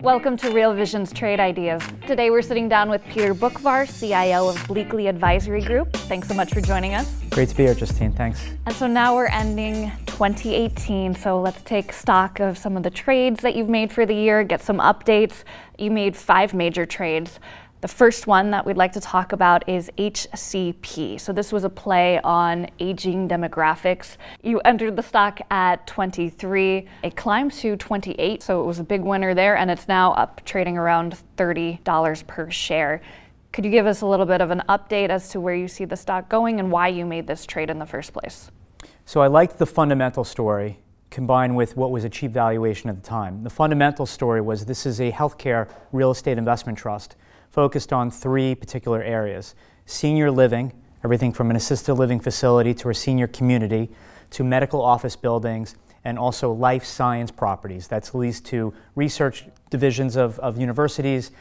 Welcome to Real Vision's Trade Ideas. Today we're sitting down with Peter Boockvar, CIO of Bleakley Advisory Group. Thanks so much for joining us. Great to be here, Justine. Thanks. And so now we're ending 2018, so let's take stock of some of the trades that you've made for the year, get some updates. You made 5 major trades. The first one that we'd like to talk about is HCP. So this was a play on aging demographics. You entered the stock at 23. It climbed to 28, so it was a big winner there, and it's now up trading around $30 per share. Could you give us a little bit of an update as to where you see the stock going and why you made this trade in the first place? So I liked the fundamental story combined with what was a cheap valuation at the time. The fundamental story was this is a healthcare real estate investment trust focused on 3 particular areas: senior living, everything from an assisted living facility to a senior community, to medical office buildings, and also life science properties. That's leased to research divisions of universities,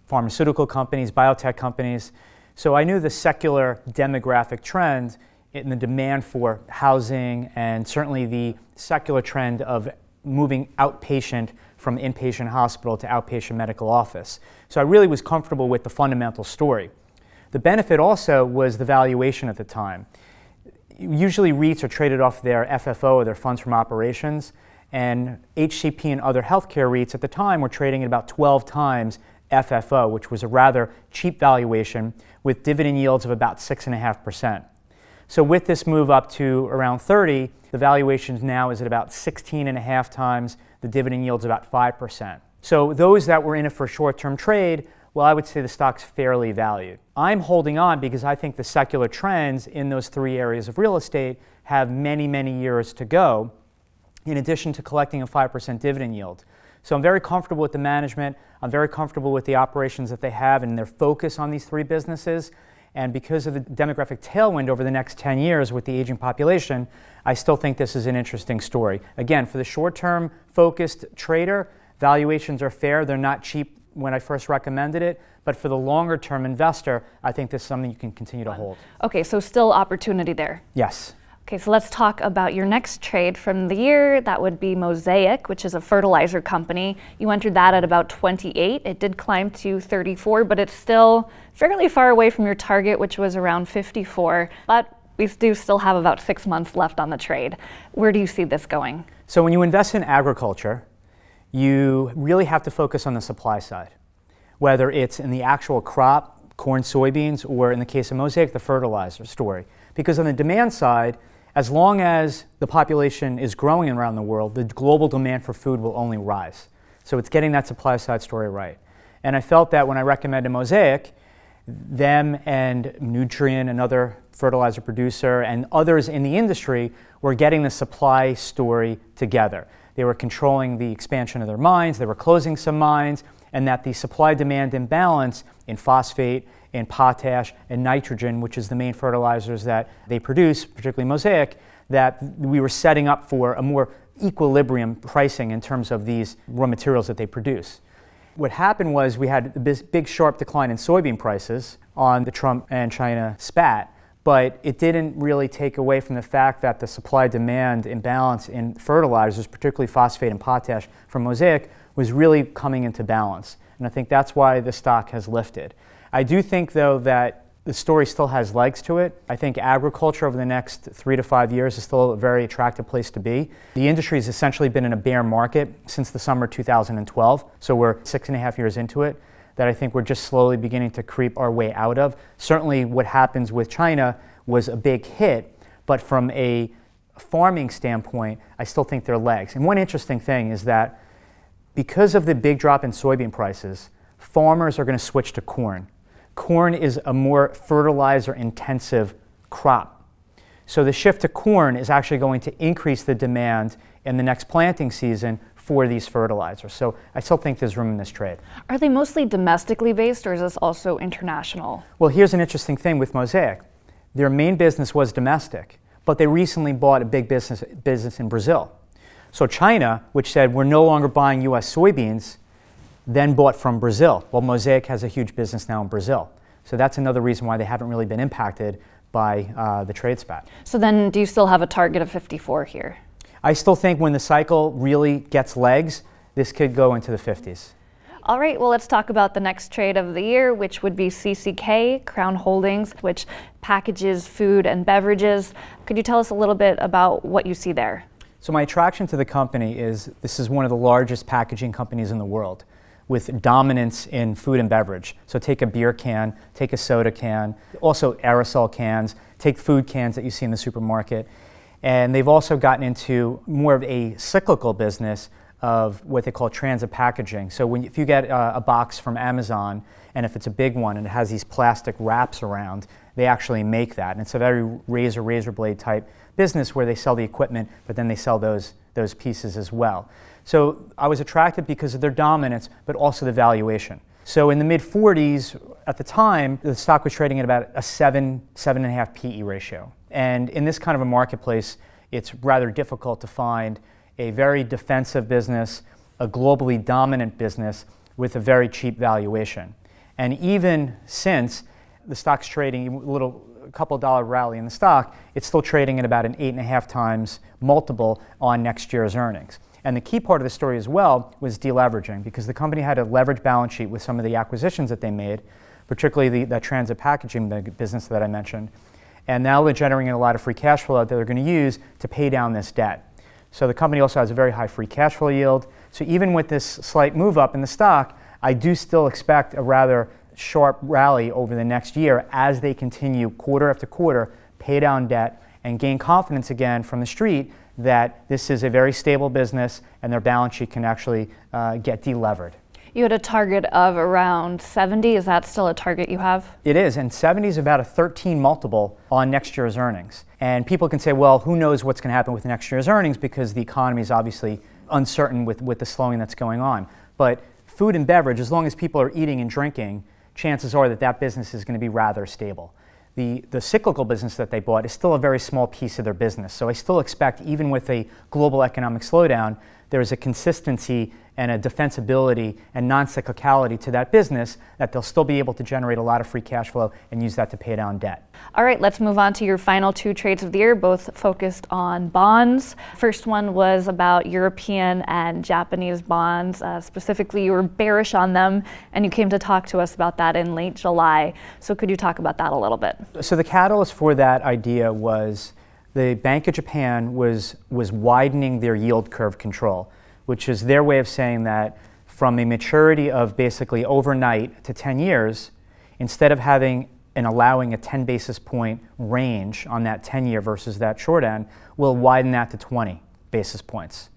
pharmaceutical companies, biotech companies. So I knew the secular demographic trend in the demand for housing, and certainly the secular trend of moving outpatient from inpatient hospital to outpatient medical office. So I really was comfortable with the fundamental story. The benefit also was the valuation at the time. Usually REITs are traded off their FFO, or their funds from operations, and HCP and other healthcare REITs at the time were trading at about 12 times FFO, which was a rather cheap valuation with dividend yields of about 6.5%. So with this move up to around 30, the valuation now is at about 16.5 times, the dividend yield's about 5%. So those that were in it for a short-term trade, well, I would say the stock's fairly valued. I'm holding on because I think the secular trends in those 3 areas of real estate have many, many years to go, in addition to collecting a 5% dividend yield. So I'm very comfortable with the management, I'm very comfortable with the operations that they have and their focus on these 3 businesses. And because of the demographic tailwind over the next 10 years with the aging population, I still think this is an interesting story. Again, for the short-term focused trader, valuations are fair. They're not cheap when I first recommended it. But for the longer-term investor, I think this is something you can continue to hold. Okay, so still opportunity there. Yes. Okay, so let's talk about your next trade from the year. That would be Mosaic, which is a fertilizer company. You entered that at about 28. It did climb to 34, but it's still fairly far away from your target, which was around 54. But we do still have about 6 months left on the trade. Where do you see this going? So when you invest in agriculture, you really have to focus on the supply side, whether it's in the actual crop, corn, soybeans, or in the case of Mosaic, the fertilizer story. Because on the demand side, as long as the population is growing around the world, the global demand for food will only rise. So it's getting that supply side story right. And I felt that when I recommended Mosaic, them and Nutrien, another fertilizer producer, and others in the industry were getting the supply story together. They were controlling the expansion of their mines, they were closing some mines, and that the supply-demand imbalance in phosphate, in potash, and nitrogen, which is the main fertilizers that they produce, particularly Mosaic, that we were setting up for a more equilibrium pricing in terms of these raw materials that they produce. What happened was we had this big sharp decline in soybean prices on the Trump and China spat, but it didn't really take away from the fact that the supply-demand imbalance in fertilizers, particularly phosphate and potash from Mosaic, was really coming into balance. And I think that's why the stock has lifted. I do think, though, that the story still has legs to it. I think agriculture over the next 3 to 5 years is still a very attractive place to be. The industry has essentially been in a bear market since the summer 2012, so we're 6.5 years into it, that I think we're just slowly beginning to creep our way out of. Certainly what happens with China was a big hit, but from a farming standpoint, I still think there are legs. And one interesting thing is that because of the big drop in soybean prices, farmers are going to switch to corn. Corn is a more fertilizer-intensive crop. So the shift to corn is actually going to increase the demand in the next planting season for these fertilizers. So I still think there's room in this trade. Are they mostly domestically based, or is this also international? Well, here's an interesting thing with Mosaic. Their main business was domestic, but they recently bought a big business in Brazil. So China, which said we're no longer buying U.S. soybeans, then bought from Brazil. Well, Mosaic has a huge business now in Brazil. So that's another reason why they haven't really been impacted by the trade spat. So then do you still have a target of 54 here? I still think when the cycle really gets legs, this could go into the 50s. All right, well, let's talk about the next trade of the year, which would be CCK, Crown Holdings, which packages food and beverages. Could you tell us a little bit about what you see there? So my attraction to the company is this is one of the largest packaging companies in the world with dominance in food and beverage. So take a beer can, take a soda can, also aerosol cans, take food cans that you see in the supermarket. And they've also gotten into more of a cyclical business of what they call transit packaging. So if you get a box from Amazon, and if it's a big one and it has these plastic wraps around, they actually make that. And it's a very razor blade type business where they sell the equipment, but then they sell those pieces as well. So I was attracted because of their dominance, but also the valuation. So in the mid-40s, at the time, the stock was trading at about a 7.5 PE ratio. And in this kind of a marketplace, it's rather difficult to find a very defensive business, a globally dominant business with a very cheap valuation. And even since the stock's trading a couple dollar rally in the stock, it's still trading at about an 8.5 times multiple on next year's earnings. And the key part of the story as well was deleveraging, because the company had a leveraged balance sheet with some of the acquisitions that they made, particularly that transit packaging business that I mentioned. And now they're generating a lot of free cash flow that they're going to use to pay down this debt. So the company also has a very high free cash flow yield. So even with this slight move up in the stock, I do still expect a rather sharp rally over the next year as they continue quarter after quarter, pay down debt, and gain confidence again from the street that this is a very stable business and their balance sheet can actually get delevered. You had a target of around 70. Is that still a target you have? It is, and 70 is about a 13 multiple on next year's earnings. And people can say, well, who knows what's going to happen with next year's earnings, because the economy is obviously uncertain with the slowing that's going on. But food and beverage, as long as people are eating and drinking, chances are that that business is going to be rather stable. The cyclical business that they bought is still a very small piece of their business. So I still expect, even with a global economic slowdown, there is a consistency and a defensibility and non-cyclicality to that business that they'll still be able to generate a lot of free cash flow and use that to pay down debt. All right, let's move on to your final two trades of the year, both focused on bonds. First one was about European and Japanese bonds. Specifically, you were bearish on them, and you came to talk to us about that in late July. So could you talk about that a little bit? So the catalyst for that idea was the Bank of Japan was widening their yield curve control, which is their way of saying that from a maturity of basically overnight to 10 years, instead of having and allowing a 10 basis point range on that 10-year versus that short end, we'll widen that to 20 basis points.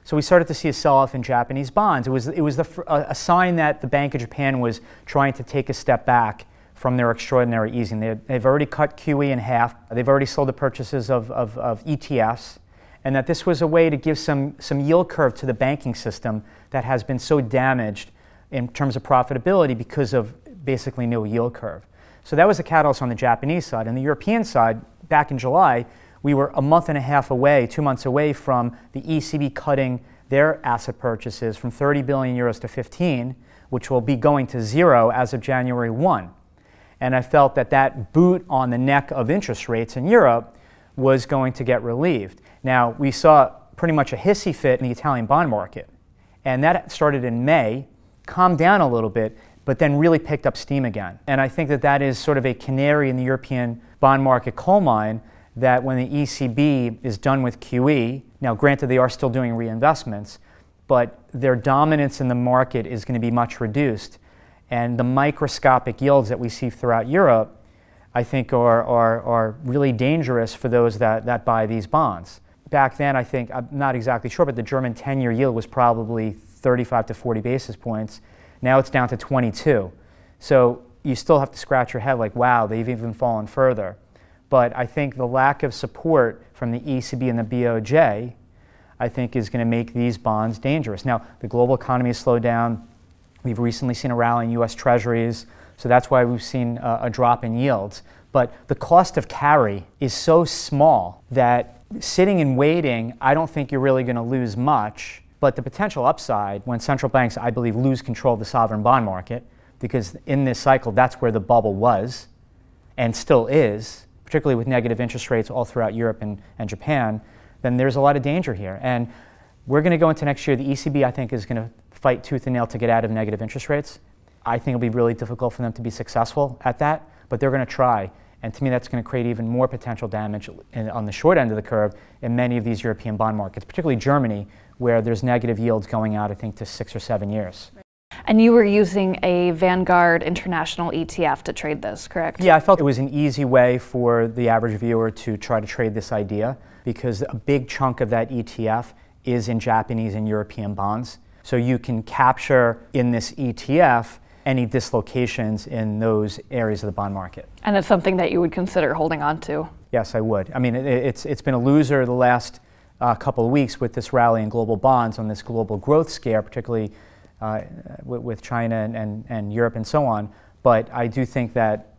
So we started to see a sell-off in Japanese bonds. It was a sign that the Bank of Japan was trying to take a step back from their extraordinary easing. They've already cut QE in half. They've already sold the purchases of ETFs. And that this was a way to give some yield curve to the banking system that has been so damaged in terms of profitability because of basically no yield curve. So that was a catalyst on the Japanese side. On the European side, back in July, we were a month and a half away, 2 months away from the ECB cutting their asset purchases from 30 billion euros to 15, which will be going to zero as of January 1. And I felt that that boot on the neck of interest rates in Europe was going to get relieved. Now, we saw pretty much a hissy fit in the Italian bond market, and that started in May, calmed down a little bit, but then really picked up steam again. And I think that that is sort of a canary in the European bond market coal mine, that when the ECB is done with QE, now granted they are still doing reinvestments, but their dominance in the market is going to be much reduced. And the microscopic yields that we see throughout Europe, I think are really dangerous for those that buy these bonds. Back then, I think, I'm not exactly sure, but the German 10-year yield was probably 35 to 40 basis points. Now it's down to 22. So you still have to scratch your head like, wow, they've even fallen further. But I think the lack of support from the ECB and the BOJ, I think, is going to make these bonds dangerous. Now, the global economy has slowed down. We've recently seen a rally in U.S. Treasuries, so that's why we've seen a drop in yields. But the cost of carry is so small that sitting and waiting, I don't think you're really going to lose much. But the potential upside, when central banks, I believe, lose control of the sovereign bond market, because in this cycle, that's where the bubble was and still is, particularly with negative interest rates all throughout Europe and Japan, then there's a lot of danger here. And we're going to go into next year, the ECB, I think, is going to fight tooth and nail to get out of negative interest rates. I think it'll be really difficult for them to be successful at that, but they're going to try. And to me, that's going to create even more potential damage on the short end of the curve in many of these European bond markets, particularly Germany, where there's negative yields going out, I think, to 6 or 7 years. And you were using a Vanguard International ETF to trade this, correct? Yeah, I felt it was an easy way for the average viewer to try to trade this idea because a big chunk of that ETF is in Japanese and European bonds. So you can capture in this ETF any dislocations in those areas of the bond market. And it's something that you would consider holding on to? Yes, I would. I mean, it's been a loser the last couple of weeks with this rally in global bonds on this global growth scare, particularly with China and Europe and so on. But I do think that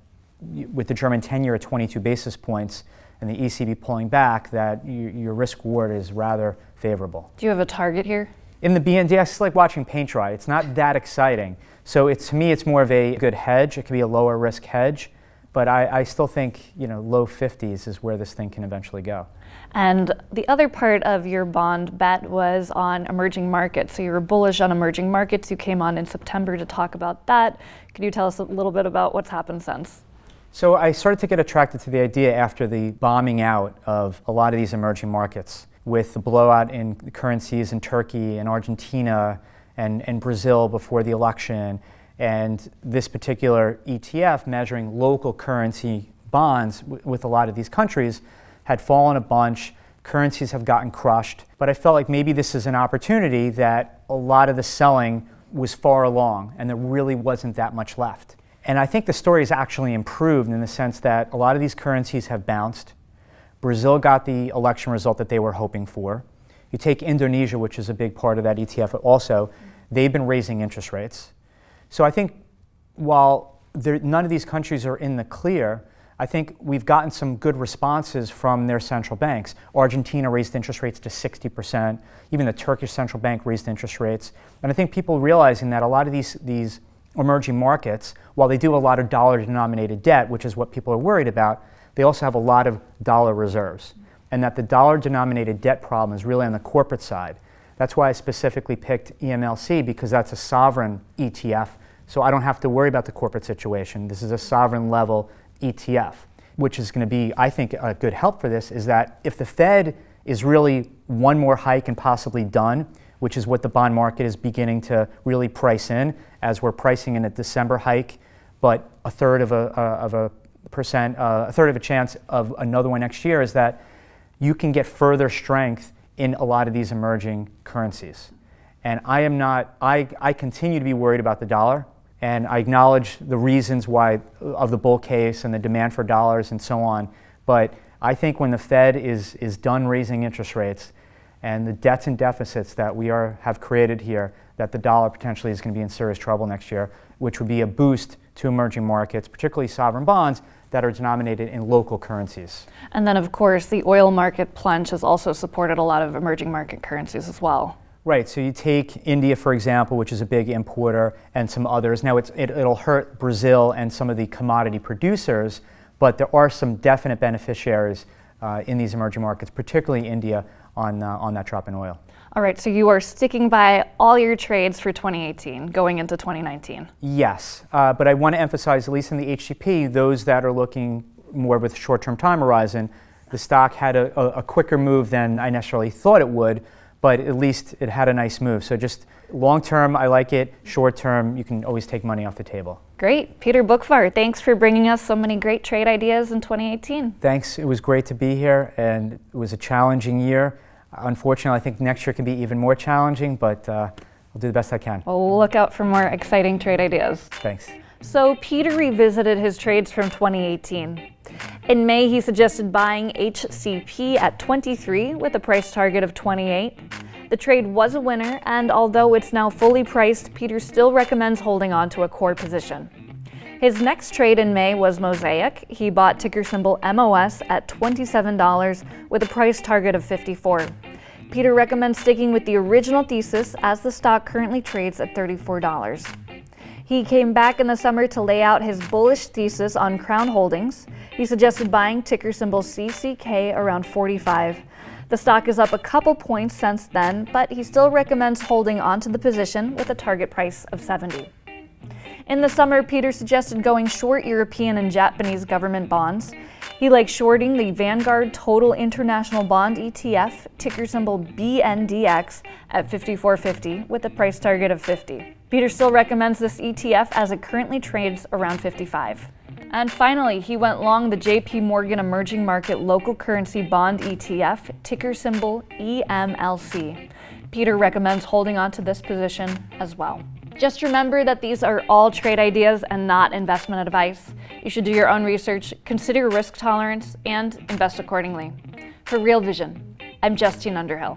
with the German 10-year at 22 basis points and the ECB pulling back, that your risk reward is rather favorable. Do you have a target here? In the BND, it's like watching paint dry. It's not that exciting. So to me, it's more of a good hedge. It can be a lower risk hedge. But I still think, low 50s is where this thing can eventually go. And the other part of your bond bet was on emerging markets. So you were bullish on emerging markets. You came on in September to talk about that. Could you tell us a little bit about what's happened since? So I started to get attracted to the idea after the bombing out of a lot of these emerging markets, with the blowout in currencies in Turkey and Argentina and Brazil before the election, and this particular ETF measuring local currency bonds with a lot of these countries had fallen a bunch. Currencies have gotten crushed, but I felt like maybe this is an opportunity that a lot of the selling was far along and there really wasn't that much left. And I think the story has actually improved in the sense that a lot of these currencies have bounced. Brazil got the election result that they were hoping for. You take Indonesia, which is a big part of that ETF also, they've been raising interest rates. So I think while none of these countries are in the clear, I think we've gotten some good responses from their central banks. Argentina raised interest rates to 60%. Even the Turkish central bank raised interest rates. And I think people realizing that a lot of these emerging markets, while they do a lot of dollar-denominated debt, which is what people are worried about, they also have a lot of dollar reserves. And that the dollar-denominated debt problem is really on the corporate side. That's why I specifically picked EMLC, because that's a sovereign ETF, so I don't have to worry about the corporate situation. This is a sovereign level ETF, which is going to be, I think, a good help for this, is that if the Fed is really one more hike and possibly done, which is what the bond market is beginning to really price in, as we're pricing in a December hike, but a third of a chance of another one next year, is that you can get further strength in a lot of these emerging currencies. And I continue to be worried about the dollar, and I acknowledge the reasons why of the bull case and the demand for dollars and so on. But I think when the Fed is done raising interest rates and the debts and deficits that we have created here, that the dollar potentially is going to be in serious trouble next year, which would be a boost to emerging markets, particularly sovereign bonds that are denominated in local currencies. And then, of course, the oil market plunge has also supported a lot of emerging market currencies as well. Right, so you take India, for example, which is a big importer, and some others. Now, it'll hurt Brazil and some of the commodity producers, but there are some definite beneficiaries in these emerging markets, particularly India, on that drop in oil. All right, so you are sticking by all your trades for 2018, going into 2019. Yes, but I want to emphasize, at least in the HCP, those that are looking more with short-term time horizon, the stock had a quicker move than I necessarily thought it would, but at least it had a nice move. So just long-term, I like it. Short-term, you can always take money off the table. Great. Peter Boockvar, thanks for bringing us so many great trade ideas in 2018. Thanks. It was great to be here, and it was a challenging year. Unfortunately, I think next year can be even more challenging, but I'll do the best I can. Well, look out for more exciting trade ideas. Thanks. So Peter revisited his trades from 2018. In May, he suggested buying HCP at 23 with a price target of 28. The trade was a winner, and although it's now fully priced, Peter still recommends holding on to a core position. His next trade in May was Mosaic. He bought ticker symbol MOS at $27 with a price target of 54. Peter recommends sticking with the original thesis as the stock currently trades at $34. He came back in the summer to lay out his bullish thesis on Crown Holdings. He suggested buying ticker symbol CCK around 45. The stock is up a couple points since then, but he still recommends holding onto the position with a target price of 70. In the summer, Peter suggested going short European and Japanese government bonds. He likes shorting the Vanguard Total International Bond ETF, ticker symbol BNDX, at 54.50 with a price target of 50. Peter still recommends this ETF as it currently trades around 55. And finally, he went long the JP Morgan Emerging Market Local Currency Bond ETF, ticker symbol EMLC. Peter recommends holding on to this position as well. Just remember that these are all trade ideas and not investment advice. You should do your own research, consider your risk tolerance, and invest accordingly. For Real Vision, I'm Justine Underhill.